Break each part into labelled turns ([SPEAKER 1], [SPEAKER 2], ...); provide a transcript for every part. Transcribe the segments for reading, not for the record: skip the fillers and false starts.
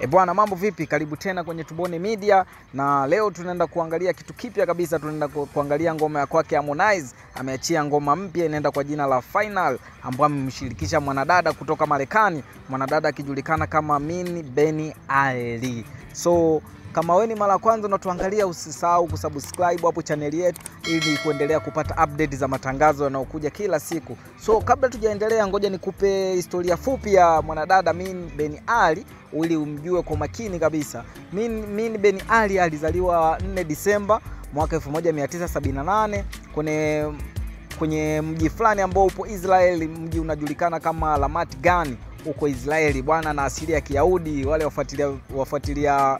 [SPEAKER 1] Bwana, mambo vipi? Karibu tena kwenye Tubone Media, na leo tunaenda kuangalia kitu kipya kabisa. Tunaenda kuangalia ngoma ya kwake Harmonize. Ameachia ngoma mpya inaenda kwa jina la Final, ambayo amemshirikisha mwanadada kutoka Marekani, mwanadada akijulikana kama Min Beni Ali. So kama wewe ni mara kwanza unatuangalia, usisahau kusubscribe hapo channel yetu ili kuendelea kupata update za matangazo yanayokuja kila siku. So kabla tujaendelea, ngoja nikupe historia fupi ya mwanadada Min Beni Ali ili umjue kwa makini kabisa. Min Beni Ali alizaliwa 4 Disemba mwaka 1978 kwenye mji fulani ambao upo Israeli. Mji unajulikana kama Ramat Gan huko Israeli bwana, na asili ya Kiyahudi. Wale wafuatilia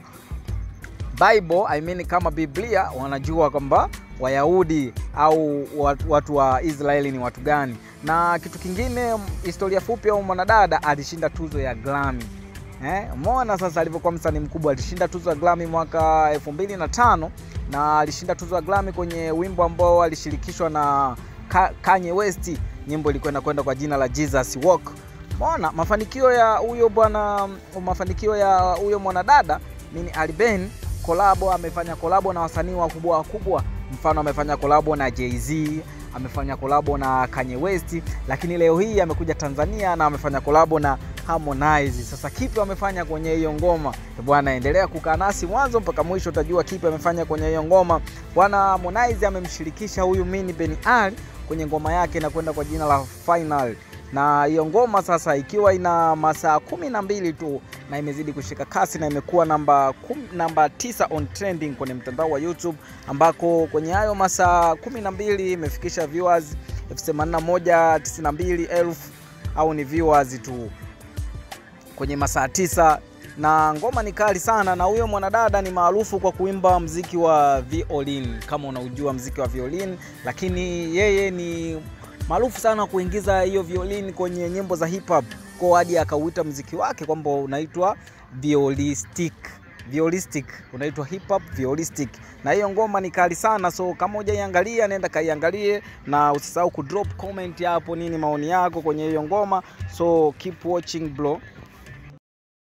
[SPEAKER 1] Bible, kama Biblia, wanajua kwamba Wayahudi au watu wa Israeli ni watu gani. Na kitu kingine, historia fupi, au mwanadada alishinda tuzo ya Grammy. Umeona sasa alivyokuwa msanii mkubwa. Alishinda tuzo ya Grammy mwaka 2005 na alishinda tuzo ya Grammy kwenye wimbo ambao alishirikishwa na Kanye West. Nyimbo ilikuwa inakwenda kwa jina la Jesus Walk. Umeona mafanikio ya huyo mwanadada Min Ali Ben. Amefanya kolabo na wasanii wakubwa. Mfano amefanya kolabo na Jay-Z, amefanya kolabo na Kanye West, lakini leo hii amekuja Tanzania na amefanya kolabo na Harmonize. Sasa kipi amefanya kwenye hiyo ngoma? Bwana, endelea kukaa nasi mwanzo mpaka mwisho utajua kipi amefanya kwenye hiyo ngoma. Bwana, Harmonize amemshirikisha huyu Min Beni Ali kwenye ngoma yake na kwenda kwa jina la Final. Na hiyo ngoma sasa ikiwa ina masaa 12 tu na imezidi kushika kasi na imekuwa namba 9 on trending kwenye mtandao wa YouTube, ambako kwenye hayo masaa 12 imefikisha viewers 81,92,000 au ni viewers tu kwenye masaa 9. Na ngoma ni kali sana, na huyo mwanadada ni maarufu kwa kuimba mziki wa violin, kama unaujua mziki wa violin, lakini yeye ni maarufu sana kuingiza hiyo violin kwenye nyimbo za hip hop, kwa hadi akauita muziki wake kwamba unaitwa violistic, unaitwa hip hop violistic. Na hiyo ngoma ni kali sana, so kama hujaiangalia nenda kaiangalie, na usisahau kudrop comment hapo nini maoni yako kwenye hiyo ngoma. So keep watching bro.